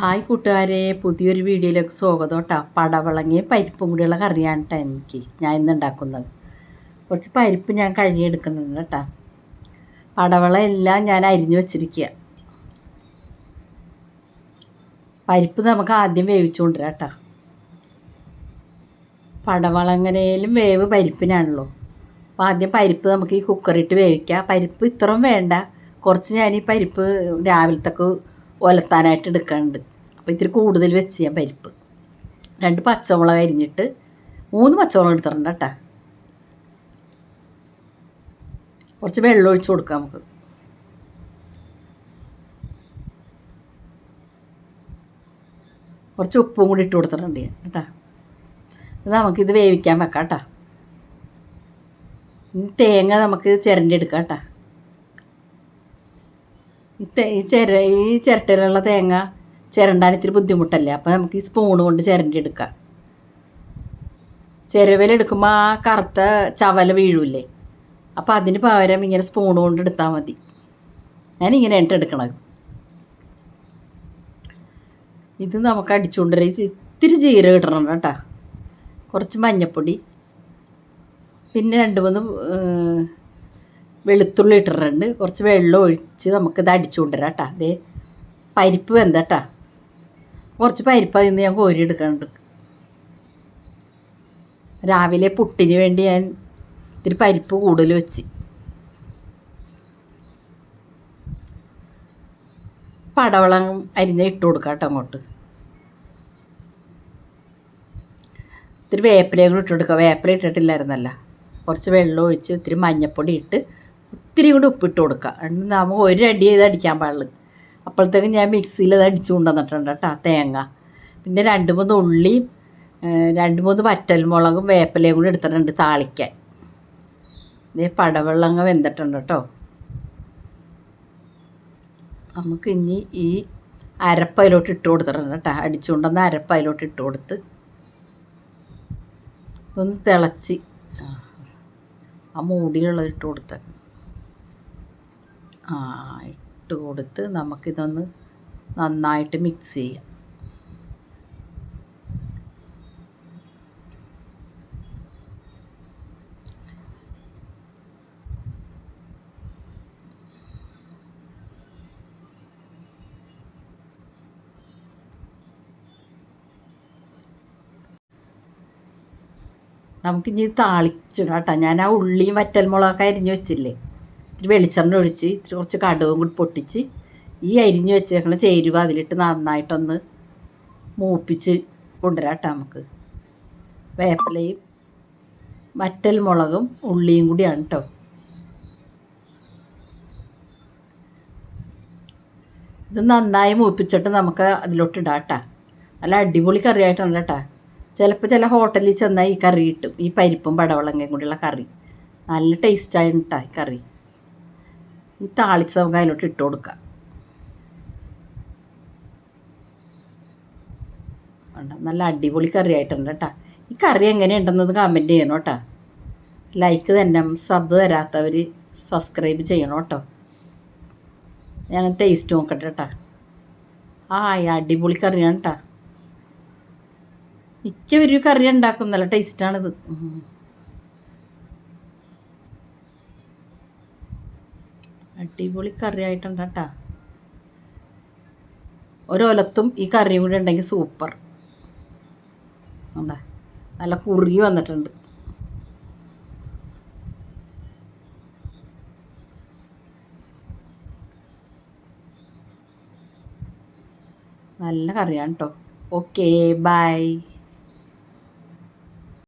Hi കൂട്ടുകാരെ, പുതിയൊരു വീഡിയോയിലേക്ക് സ്വാഗതം കേട്ടോ. പടവളങ്ങയും പരിപ്പും കൂടിയുള്ള കറിയാണ് കേട്ടോ ഞാൻ ഇന്ന് ഉണ്ടാക്കുന്നത്. കുറച്ച് പരിപ്പ് ഞാൻ കഴുകിയെടുക്കുന്നുണ്ട് കേട്ടോ. പടവള എല്ലാം ഞാൻ അരിഞ്ഞു വെച്ചിരിക്കുക. പരിപ്പ് നമുക്ക് ആദ്യം വേവിച്ചു കൊണ്ടുവരാം കേട്ടോ. പടവളങ്ങനേലും വേവ് പരിപ്പിനാണല്ലോ. അപ്പോൾ ആദ്യം പരിപ്പ് നമുക്ക് ഈ കുക്കറിട്ട് വേവിക്കാം. പരിപ്പ് ഇത്രയും വേണ്ട, കുറച്ച് ഞാൻ ഈ പരിപ്പ് രാവിലത്തേക്ക് ഒലത്താനായിട്ട് എടുക്കാനുണ്ട്. അപ്പോൾ ഇത്തിരി കൂടുതൽ വെച്ച് ചെയ്യാൻ പരിപ്പ്. 2 പച്ചമുളക് അരിഞ്ഞിട്ട് 3 പച്ചമുളക് എടുത്തിട്ടുണ്ട് കേട്ടോ. കുറച്ച് വെള്ളം ഒഴിച്ച് കൊടുക്കാം നമുക്ക്. കുറച്ച് ഉപ്പും കൂടി ഇട്ട് കൊടുത്തിട്ടുണ്ട് കേട്ടോ. ഇത് നമുക്കിത് വേവിക്കാൻ വെക്കാം കേട്ടോ. തേങ്ങ നമുക്ക് ചിരണ്ടി എടുക്കാം കേട്ടോ. ഈ ചിരട്ടയിലുള്ള തേങ്ങ ചിരണ്ടാൻ ഇത്തിരി ബുദ്ധിമുട്ടല്ലേ. അപ്പോൾ നമുക്ക് ഈ സ്പൂൺ കൊണ്ട് ചിരണ്ടി എടുക്കാം. ചിരവലെടുക്കുമ്പോൾ ആ കറുത്ത ചവല വീഴൂല്ലേ, അപ്പോൾ അതിന് പകരം ഇങ്ങനെ സ്പൂൺ കൊണ്ട് എടുത്താൽ മതി. ഞാനിങ്ങനെ എടുക്കണത്. ഇത് നമുക്ക് അടിച്ചുകൊണ്ടൊരു ഇത്തിരി ജീരകം ഇടണം കേട്ടോ. കുറച്ച് മഞ്ഞൾപ്പൊടി, പിന്നെ 2-3 വെളുത്തുള്ളി ഇട്ടിട്ടുണ്ട്. കുറച്ച് വെള്ളം ഒഴിച്ച് നമുക്കിത് അടിച്ചുകൊണ്ടുവരാം കേട്ടോ. അതേ പരിപ്പ് വെന്തട്ടാ. കുറച്ച് പരിപ്പ് അതിൽ നിന്ന് ഞാൻ കോരി എടുക്കാനുണ്ട്. രാവിലെ പുട്ടിന് വേണ്ടി ഞാൻ ഇത്തിരി പരിപ്പ് കൂടുതൽ വെച്ച്. പടവളം അരിഞ്ഞ് ഇട്ട് കൊടുക്കാം കേട്ടോ അങ്ങോട്ട്. ഇത്തിരി വേപ്പിലയും കൂടി ഇട്ട് കൊടുക്കുക. വേപ്പില ഇട്ടിട്ടില്ലായിരുന്നല്ല. കുറച്ച് വെള്ളം ഒഴിച്ച് ഇത്തിരി മഞ്ഞൾപ്പൊടി ഇട്ട് ഇത്തിരി കൂടി ഉപ്പിട്ട് കൊടുക്കുക. എന്നിട്ട് നമുക്ക് ഒരു അടി ചെയ്ത് അടിക്കാൻ പാടുള്ളൂ. അപ്പോഴത്തേക്കും ഞാൻ മിക്സിയിൽ അത് അടിച്ചു കൊണ്ടുവന്നിട്ടുണ്ട് കേട്ടോ. തേങ്ങ, പിന്നെ 2-3 ഉള്ളിയും 2-3 വറ്റൽമുളകും വേപ്പിലയും കൂടി എടുത്തിട്ടുണ്ട് താളിക്കാൻ. ഇതേ പടവെള്ളങ്ങ വെന്തിട്ടുണ്ട് കേട്ടോ. നമുക്ക് ഇനി ഈ അരപ്പ് അതിലോട്ട് ഇട്ട് കൊടുത്തിട്ടുണ്ട് കേട്ടോ. അടിച്ചുകൊണ്ടുവന്ന അരപ്പ് അതിലോട്ട് ഇട്ട് കൊടുത്ത് ഇതൊന്ന് തിളച്ച് ആ മൂടിയിലുള്ളത് ഇട്ട് കൊടുത്ത് ഇട്ട് കൊടുത്ത് നമുക്കിതൊന്ന് നന്നായിട്ട് മിക്സ് ചെയ്യാം. നമുക്കിനി താളിച്ചിടാം കേട്ടോ. ഞാൻ ആ ഉള്ളിയും വറ്റൽമുളകൊക്കെ അരിഞ്ഞ് വെച്ചില്ലേ, ഇത്തിരി വെളിച്ചെണ്ണ ഒഴിച്ച് ഇത്തിരി കുറച്ച് കടുകും കൂടി പൊട്ടിച്ച് ഈ അരിഞ്ഞ് വെച്ചേക്കണ ചേരുവ അതിലിട്ട് നന്നായിട്ടൊന്ന് മൂപ്പിച്ച് കൊണ്ടുവരാം കേട്ടോ. നമുക്ക് വേപ്പിലയും വറ്റൽമുളകും ഉള്ളിയും കൂടിയാണ് കേട്ടോ. ഇത് നന്നായി മൂപ്പിച്ചിട്ട് നമുക്ക് അതിലോട്ട് ഇടാം കേട്ടോ. നല്ല അടിപൊളി കറിയായിട്ടുണ്ട് കേട്ടോ. ചിലപ്പോൾ ചില ഹോട്ടലിൽ ചെന്നാൽ ഈ കറി കിട്ടും. ഈ പരിപ്പും പടവളങ്ങയും കൂടിയുള്ള കറി നല്ല ടേസ്റ്റാണ് കേട്ടോ ഈ കറി. ഈ താളിച്ച് നമുക്ക് അതിലോട്ട് ഇട്ട് കൊടുക്കാം. നല്ല അടിപൊളി കറി ആയിട്ടുണ്ട് കേട്ടോ. ഈ കറി എങ്ങനെയുണ്ടെന്നത് കമൻറ്റ് ചെയ്യണം കേട്ടോ. ലൈക്ക് തന്നെ, സബ് തരാത്തവർ സബ്സ്ക്രൈബ് ചെയ്യണം കേട്ടോ. ഞാൻ ടേസ്റ്റ് നോക്കട്ടെ കേട്ടോ. ഈ അടിപൊളി കറിയാണ് കേട്ടോ. ഒരു കറി ഉണ്ടാക്കും, നല്ല ടേസ്റ്റാണിത്. അടിപൊളി കറി ആയിട്ടുണ്ട് കേട്ടോ. ഒരൊലത്തും ഈ കറിയും കൂടി ഉണ്ടെങ്കിൽ സൂപ്പർ. നല്ല കുറുകി വന്നിട്ടുണ്ട്. നല്ല കറിയാണ് കേട്ടോ. Okay, by.